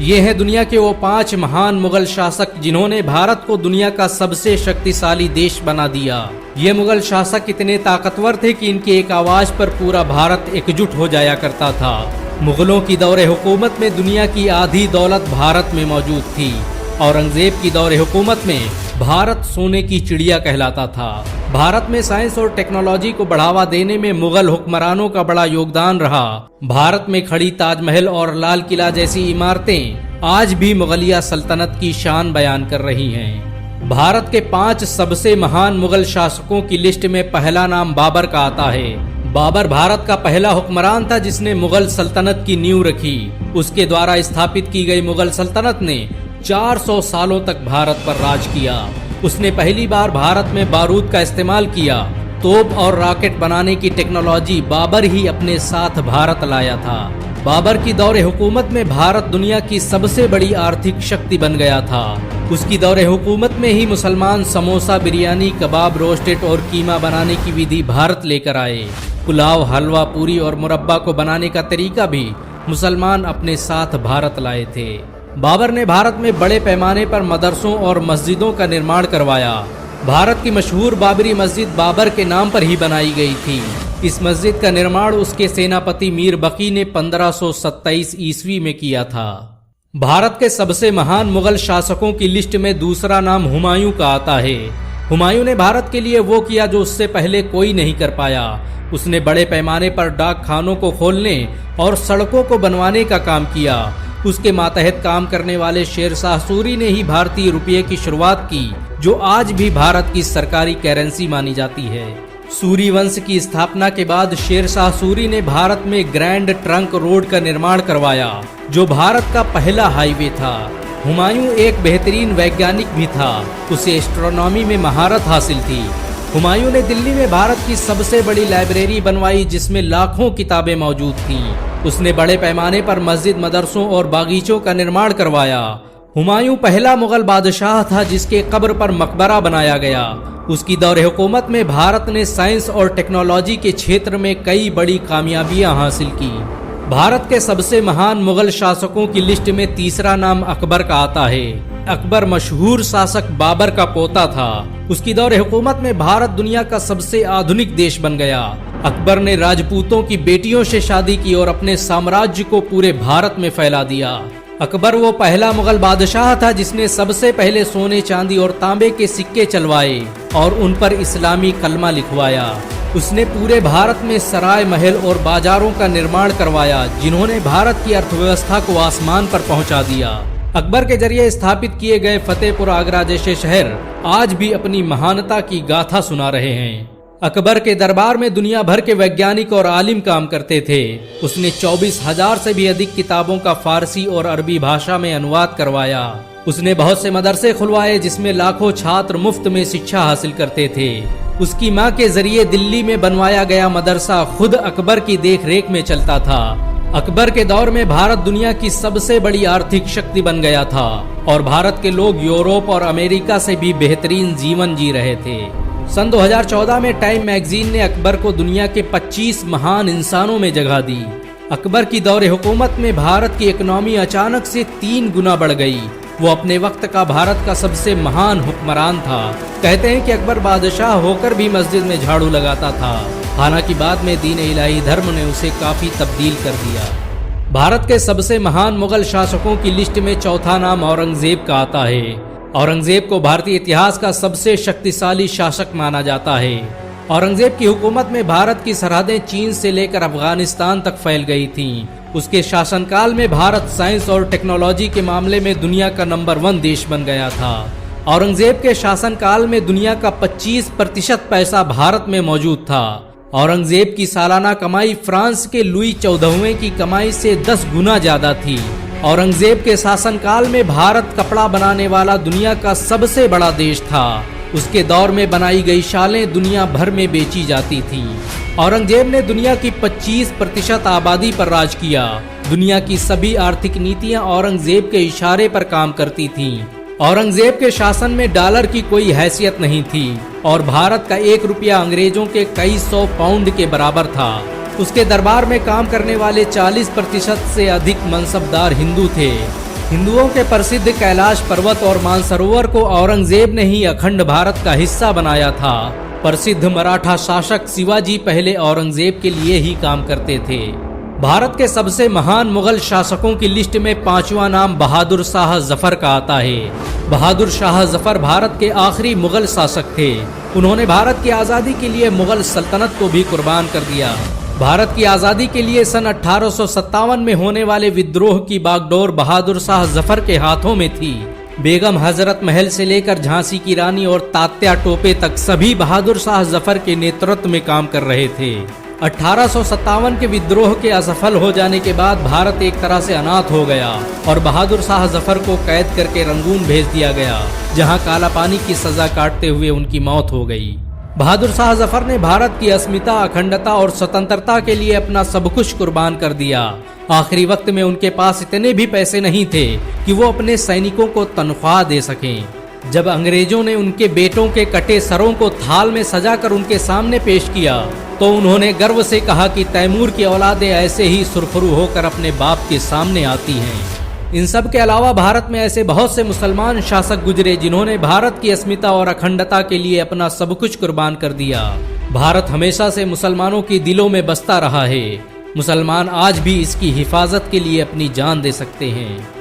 ये हैं दुनिया के वो 5 महान मुगल शासक जिन्होंने भारत को दुनिया का सबसे शक्तिशाली देश बना दिया। ये मुगल शासक इतने ताकतवर थे कि इनकी एक आवाज पर पूरा भारत एकजुट हो जाया करता था। मुगलों की दौरे हुकूमत में दुनिया की आधी दौलत भारत में मौजूद थी। औरंगजेब की दौरे हुकूमत में भारत सोने की चिड़िया कहलाता था। भारत में साइंस और टेक्नोलॉजी को बढ़ावा देने में मुगल हुक्मरानों का बड़ा योगदान रहा। भारत में खड़ी ताजमहल और लाल किला जैसी इमारतें आज भी मुगलिया सल्तनत की शान बयान कर रही हैं। भारत के 5 सबसे महान मुगल शासकों की लिस्ट में पहला नाम बाबर का आता है। बाबर भारत का पहला हुक्मरान था जिसने मुगल सल्तनत की नींव रखी। उसके द्वारा स्थापित की गई मुगल सल्तनत ने 400 सालों तक भारत पर राज किया। उसने पहली बार भारत में बारूद का इस्तेमाल किया। तोप और रॉकेट बनाने की टेक्नोलॉजी बाबर ही अपने साथ भारत लाया था। बाबर की दौरे हुकूमत में भारत दुनिया की सबसे बड़ी आर्थिक शक्ति बन गया था। उसकी दौरे हुकूमत में ही मुसलमान समोसा, बिरयानी, कबाब, रोस्टेड और कीमा बनाने की विधि भारत लेकर आए। पुलाव, हलवा, पूरी और मुरब्बा को बनाने का तरीका भी मुसलमान अपने साथ भारत लाए थे। बाबर ने भारत में बड़े पैमाने पर मदरसों और मस्जिदों का निर्माण करवाया। भारत की मशहूर बाबरी मस्जिद बाबर के नाम पर ही बनाई गई थी। इस मस्जिद का निर्माण उसके सेनापति मीर बकी ने 1527 ईस्वी में किया था। भारत के सबसे महान मुगल शासकों की लिस्ट में दूसरा नाम हुमायूं का आता है। हुमायूं ने भारत के लिए वो किया जो उससे पहले कोई नहीं कर पाया। उसने बड़े पैमाने पर डाक खानों को खोलने और सड़कों को बनवाने का काम किया। उसके मातहत काम करने वाले शेरशाह सूरी ने ही भारतीय रुपये की शुरुआत की, जो आज भी भारत की सरकारी करेंसी मानी जाती है। सूरी वंश की स्थापना के बाद शेरशाह सूरी ने भारत में ग्रैंड ट्रंक रोड का निर्माण करवाया, जो भारत का पहला हाईवे था। हुमायूं एक बेहतरीन वैज्ञानिक भी था। उसे एस्ट्रोनॉमी में महारत हासिल थी। हुमायूं ने दिल्ली में भारत की सबसे बड़ी लाइब्रेरी बनवाई, जिसमें लाखों किताबें मौजूद थीं। उसने बड़े पैमाने पर मस्जिद, मदरसों और बागीचों का निर्माण करवाया। हुमायूं पहला मुगल बादशाह था जिसके कब्र पर मकबरा बनाया गया। उसकी दौरे हुकूमत में भारत ने साइंस और टेक्नोलॉजी के क्षेत्र में कई बड़ी कामयाबियां हासिल की। भारत के सबसे महान मुगल शासकों की लिस्ट में तीसरा नाम अकबर का आता है। अकबर मशहूर शासक बाबर का पोता था। उसकी दौरे हुकूमत में भारत दुनिया का सबसे आधुनिक देश बन गया। अकबर ने राजपूतों की बेटियों से शादी की और अपने साम्राज्य को पूरे भारत में फैला दिया। अकबर वो पहला मुगल बादशाह था जिसने सबसे पहले सोने, चांदी और तांबे के सिक्के चलवाए और उन पर इस्लामी कलमा लिखवाया। उसने पूरे भारत में सराय, महल और बाजारों का निर्माण करवाया, जिन्होंने भारत की अर्थव्यवस्था को आसमान पर पहुंचा दिया। अकबर के जरिए स्थापित किए गए फतेहपुर, आगरा जैसे शहर आज भी अपनी महानता की गाथा सुना रहे हैं। अकबर के दरबार में दुनिया भर के वैज्ञानिक और आलिम काम करते थे। उसने 24,000 से भी अधिक किताबों का फारसी और अरबी भाषा में अनुवाद करवाया। उसने बहुत से मदरसे खुलवाए जिसमें लाखों छात्र मुफ्त में शिक्षा हासिल करते थे। उसकी मां के जरिए दिल्ली में बनवाया गया मदरसा खुद अकबर की देखरेख में चलता था। अकबर के दौर में भारत दुनिया की सबसे बड़ी आर्थिक शक्ति बन गया था और भारत के लोग यूरोप और अमेरिका से भी बेहतरीन जीवन जी रहे थे। सन 2014 में टाइम मैगजीन ने अकबर को दुनिया के 25 महान इंसानों में जगह दी। अकबर की दौरे हुकूमत में भारत की इकोनॉमी अचानक से 3 गुना बढ़ गई। वो अपने वक्त का भारत का सबसे महान हुक्मरान था। कहते हैं कि अकबर बादशाह होकर भी मस्जिद में झाड़ू लगाता था। हालांकि बाद में दीन इलाही धर्म ने उसे काफी तब्दील कर दिया। भारत के सबसे महान मुगल शासकों की लिस्ट में चौथा नाम औरंगजेब का आता है। औरंगजेब को भारतीय इतिहास का सबसे शक्तिशाली शासक माना जाता है। औरंगजेब की हुकूमत में भारत की सरहदें चीन से लेकर अफगानिस्तान तक फैल गई थीं। उसके शासनकाल में भारत साइंस और टेक्नोलॉजी के मामले में दुनिया का नंबर 1 देश बन गया था। औरंगजेब के शासनकाल में दुनिया का 25% पैसा भारत में मौजूद था। औरंगजेब की सालाना कमाई फ्रांस के लुई 14वें की कमाई से 10 गुना ज्यादा थी। औरंगजेब के शासनकाल में भारत कपड़ा बनाने वाला दुनिया का सबसे बड़ा देश था। उसके दौर में बनाई गई शालें दुनिया भर में बेची जाती थीं। औरंगजेब ने दुनिया की 25% आबादी पर राज किया। दुनिया की सभी आर्थिक नीतियां औरंगजेब के इशारे पर काम करती थीं। औरंगजेब के शासन में डॉलर की कोई हैसियत नहीं थी और भारत का 1 रुपया अंग्रेजों के कई 100 पाउंड के बराबर था। उसके दरबार में काम करने वाले 40% से अधिक मनसबदार हिंदू थे। हिंदुओं के प्रसिद्ध कैलाश पर्वत और मानसरोवर को औरंगजेब ने ही अखंड भारत का हिस्सा बनाया था। प्रसिद्ध मराठा शासक शिवाजी पहले औरंगजेब के लिए ही काम करते थे। भारत के सबसे महान मुगल शासकों की लिस्ट में 5वां नाम बहादुर शाह जफर का आता है। बहादुर शाह जफर भारत के आखिरी मुगल शासक थे। उन्होंने भारत की आज़ादी के लिए मुगल सल्तनत को भी कुर्बान कर दिया। भारत की आज़ादी के लिए सन 1857 में होने वाले विद्रोह की बागडोर बहादुर शाह जफर के हाथों में थी। बेगम हजरत महल से लेकर झांसी की रानी और तात्या टोपे तक सभी बहादुर शाह जफर के नेतृत्व में काम कर रहे थे। 1857 के विद्रोह के असफल हो जाने के बाद भारत एक तरह से अनाथ हो गया और बहादुर शाह जफर को कैद करके रंगून भेज दिया गया, जहां काला पानी की सजा काटते हुए उनकी मौत हो गई। बहादुर शाह जफर ने भारत की अस्मिता, अखंडता और स्वतंत्रता के लिए अपना सब कुछ कुर्बान कर दिया। आखिरी वक्त में उनके पास इतने भी पैसे नहीं थे कि वो अपने सैनिकों को तनख्वाह दे सकें। जब अंग्रेजों ने उनके बेटों के कटे सरों को थाल में सजाकर उनके सामने पेश किया तो उन्होंने गर्व से कहा कि तैमूर की औलादें ऐसे ही सुरखरू होकर अपने बाप के सामने आती हैं। इन सब के अलावा भारत में ऐसे बहुत से मुसलमान शासक गुजरे जिन्होंने भारत की अस्मिता और अखंडता के लिए अपना सब कुछ कुर्बान कर दिया। भारत हमेशा से मुसलमानों की दिलों में बसता रहा है। मुसलमान आज भी इसकी हिफाजत के लिए अपनी जान दे सकते हैं।